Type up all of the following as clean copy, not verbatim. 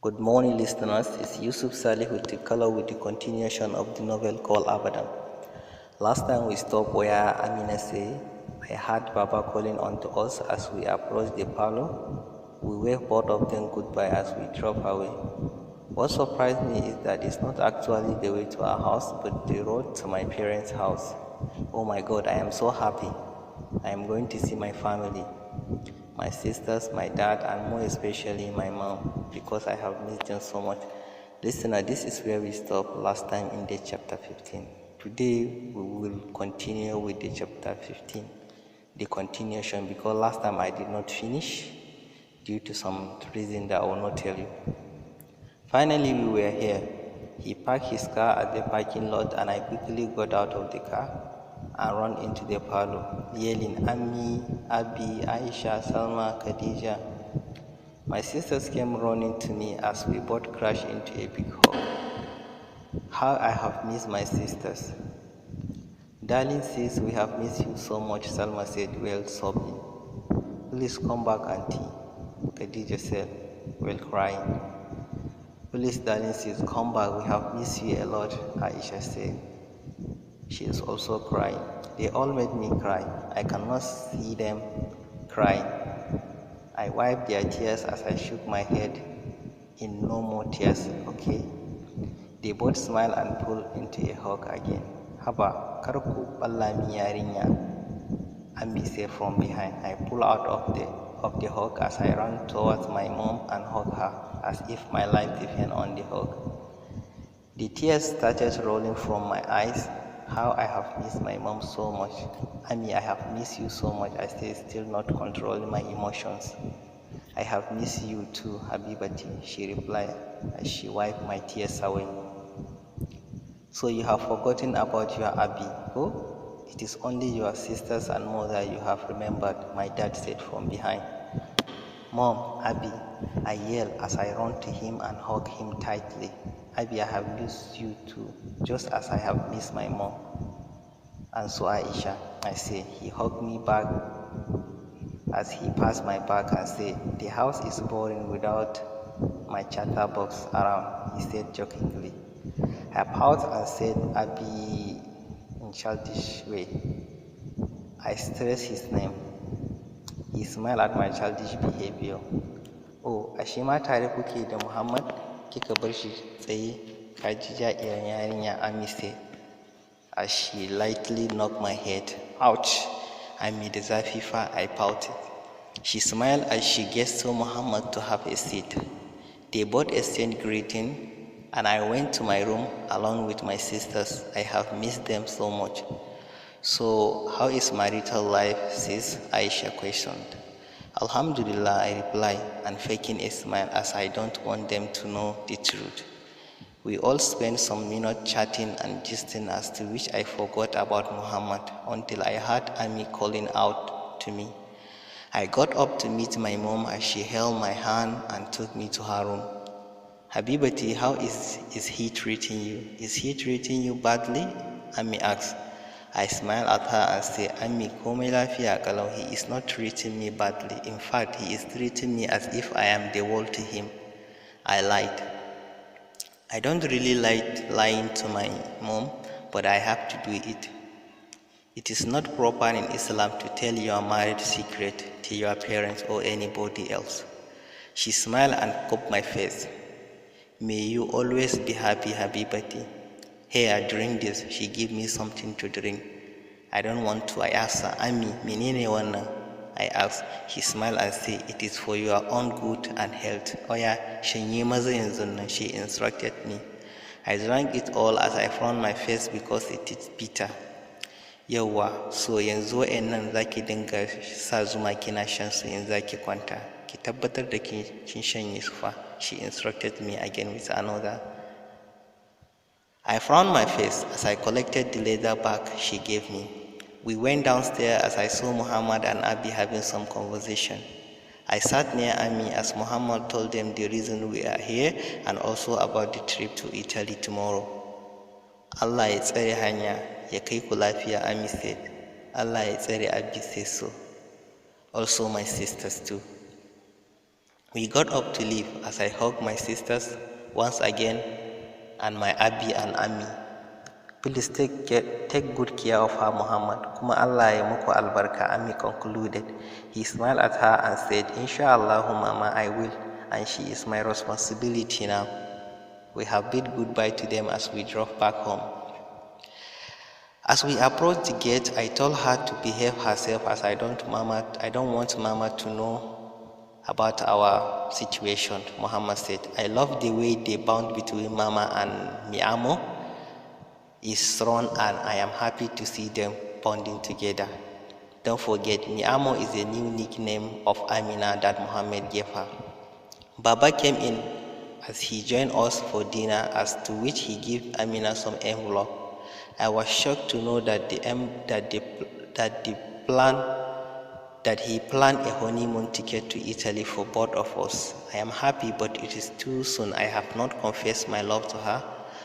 Good morning, listeners. It's Yusuf Salih with the color with the continuation of the novel called Abadan. Last time we stopped where Amina said, I heard Baba calling onto us as we approached the parlor. We waved both of them goodbye as we drove away. What surprised me is that it's not actually the way to our house, but the road to my parents' house. Oh my God, I am so happy. I am going to see my family. My sisters, my dad, and more especially my mom, because I have missed them so much. Listener, this is where we stopped last time in the chapter 15. Today we will continue with the chapter 15, the continuation, because last time I did not finish due to some reason that I will not tell you. Finally, we were here. He parked his car at the parking lot, and I quickly got out of the car and ran into the parlor, yelling, Ami, Abi, Aisha, Salma, Khadija. My sisters came running to me as we both crashed into a big hug. How I have missed my sisters. Darling sis, we have missed you so much, Salma said, well sobbing. Please come back, auntie, Khadija said, well crying. Please, darling sis, come back, we have missed you a lot, Aisha said. She is also crying. They all made me cry. I cannot see them crying. I wiped their tears as I shook my head in no more tears, okay? They both smiled and pulled into a hug again. Haba, karku balla mi yarinya, Ambi said from behind. I pulled out of the hug as I ran towards my mom and hugged her as if my life depended on the hug. The tears started rolling from my eyes. How I have missed my mom so much. Ami, I have missed you so much. I still not controlling my emotions. I have missed you too, Habibati, she replied as she wiped my tears away. So you have forgotten about your Abi, oh? It is only your sisters and mother you have remembered, my dad said from behind. Mom, Abi, I yelled as I ran to him and hugged him tightly. Abi, I have missed you too, just as I have missed my mom. And so Aisha, I said. He hugged me back as he passed my back and said, the house is boring without my chatterbox around, he said jokingly. I paused and said, Abi, in childish way. I stressed his name. He smiled at my childish behavior. Oh, ashe ma tare kuke da Muhammad? Kika bar shi tsaye, ka ji ja'irar yarinya, Ami said, as she lightly knocked my head. Ouch! Ami da zafi fa, I pouted. She smiled as she gestured Muhammad to have a seat. They both exchanged greetings, and I went to my room along with my sisters. I have missed them so much. So, how is marital life, sis? Aisha questioned. Alhamdulillah, I replied, and faking a smile as I don't want them to know the truth. We all spent some minutes chatting and gisting, as to which I forgot about Muhammad until I heard Ami calling out to me. I got up to meet my mom as she held my hand and took me to her room. Habibati, how is he treating you? Is he treating you badly? Ami asked. I smiled at her and said, Ami, komai lafiya kalau, he is not treating me badly. In fact, he is treating me as if I am the world to him. I lied. I don't really like lying to my mom, but I have to do it. It is not proper in Islam to tell your marriage secret to your parents or anybody else. She smiled and cupped my face. May you always be happy, Habibati. Here, drink this. She gave me something to drink. I don't want to. I asked her, Ami, menene wannan? I asked. She smiled and said, it is for your own good and health. Oh yeah, shanye maza yanzu nan, she instructed me. I drank it all as I frowned my face because it is bitter. Yawwa, so yanzu wa'annan zaki dinga sa zuma kina shan su in zaki kwanta. Ki tabbatar da kin shanye su fa. She instructed me again with another. I frowned my face as I collected the leather bag she gave me. We went downstairs as I saw Muhammad and Abi having some conversation. I sat near Ami as Muhammad told them the reason we are here and also about the trip to Italy tomorrow. Allah ya tsare hanya ya kai ku lafiya, Ami said. Allah ya tsare, Abi said so. Also my sisters too. We got up to leave as I hugged my sisters once again and my Abi and Ami. Please take good care of her, Muhammad. Kuma Allah ya muku albarka, Ami concluded. He smiled at her and said, Inshallah, Mama, I will, and she is my responsibility now. We have bid goodbye to them as we drove back home. As we approached the gate, I told her to behave herself as I don't want Mama to know about our situation. Muhammad said, I love the way the bond between Mama and Miamo is strong, and I am happy to see them bonding together. Don't forget, Miamo is a new nickname of Amina that Muhammad gave her. Baba came in as he joined us for dinner, as to which he gave Amina some envelope. I was shocked to know that he planned a honeymoon ticket to Italy for both of us. I am happy, but it is too soon. I have not confessed my love to her.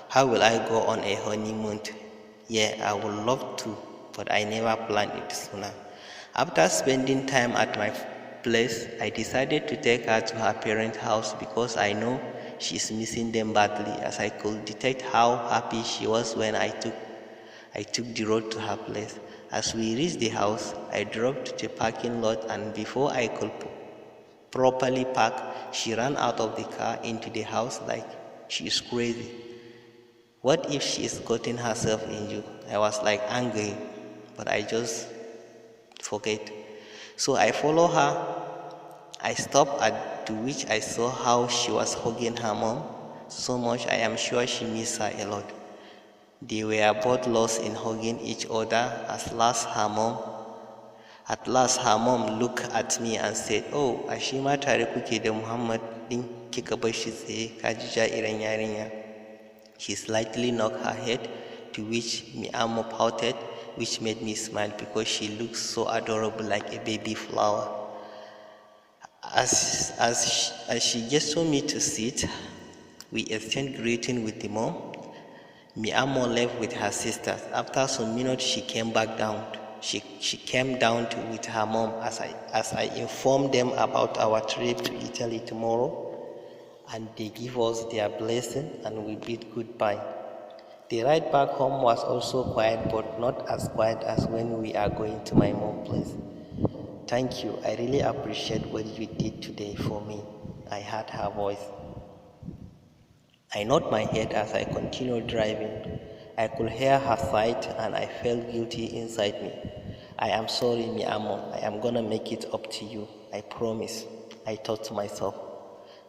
How will I go on a honeymoon? Yeah, I would love to, but I never planned it sooner. After spending time at my place, I decided to take her to her parents' house because I know she is missing them badly, as I could detect how happy she was when I took the road to her place. As we reached the house, I drove to the parking lot, and before I could properly park, she ran out of the car into the house like she is crazy. What if she is gotten herself injured? I was like angry, but I just forget. So I followed her. I stopped at to which I saw how she was hugging her mom so much. I am sure she missed her a lot. They were both lost in hugging each other. At last her mom looked at me and said, Oh, ashe ma tare kuke da Muhammad din kika bar shi tsaye, ka ji ja'iran yarinya. She slightly knocked her head, to which Miamo pouted, which made me smile because she looked so adorable, like a baby flower. As she gestured me to sit, we exchanged greeting with the mom. Miamo left with her sisters. After some minutes, she came back down. She came down with her mom as I informed them about our trip to Italy tomorrow, and they give us their blessing and we bid goodbye. The ride back home was also quiet, but not as quiet as when we are going to my mom's place. Thank you. I really appreciate what you did today for me. I heard her voice. I nodded my head as I continued driving. I could hear her sigh and I felt guilty inside me. I am sorry, Miamo. I am gonna make it up to you. I promise, I thought to myself.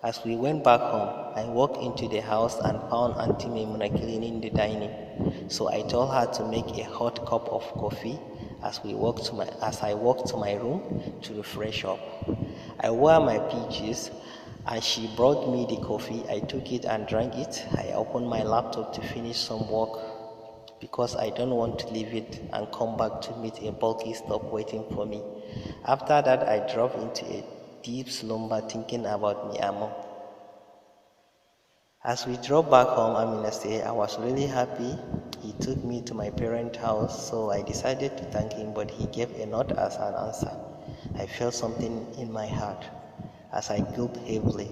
As we went back home, I walked into the house and found Auntie Maimuna cleaning the dining. So I told her to make a hot cup of coffee as I walked to my room to refresh up. I wore my PJs and she brought me the coffee. I took it and drank it. I opened my laptop to finish some work because I don't want to leave it and come back to meet a bulky stuff waiting for me. After that, I dropped into a deep slumber thinking about Miamo. As we drove back home, Amina said, I was really happy. He took me to my parents' house, so I decided to thank him, but he gave a nod as an answer. I felt something in my heart as I gulped heavily.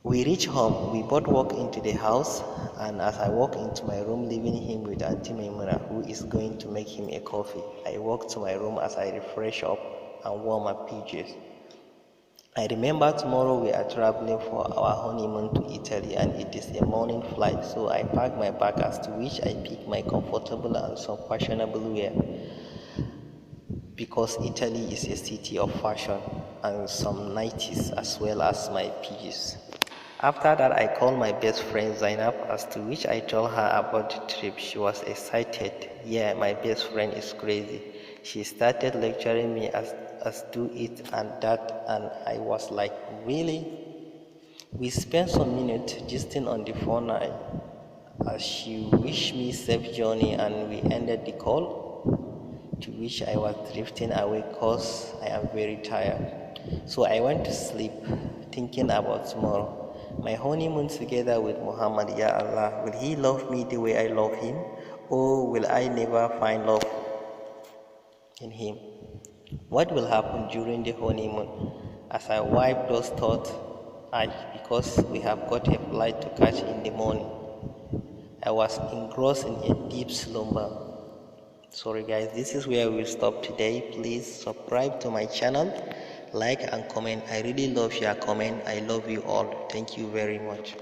We reached home. We both walked into the house, and as I walked into my room, leaving him with Auntie Maimuna, who is going to make him a coffee, I walked to my room as I refreshed up and wore my PJs. I remember tomorrow we are traveling for our honeymoon to Italy, and it is a morning flight, so I packed my bag, as to which I picked my comfortable and some fashionable wear, because Italy is a city of fashion, and some 90s as well as my PJs. After that, I called my best friend Zainab, as to which I told her about the trip. She was excited. Yeah, my best friend is crazy. She started lecturing me as do it and that, and I was like, really? We spent some minutes gisting on the phone as she wished me safe journey, and we ended the call, to which I was drifting away because I am very tired. So I went to sleep thinking about tomorrow. My honeymoon together with Muhammad. Ya Allah, will he love me the way I love him, or will I never find love in him? What will happen during the honeymoon? As I wiped those thoughts, because we have got a flight to catch in the morning, I was engrossed in a deep slumber. Sorry guys, this is where we'll stop today. Please subscribe to my channel, like and comment. I really love your comment. I love you all. Thank you very much.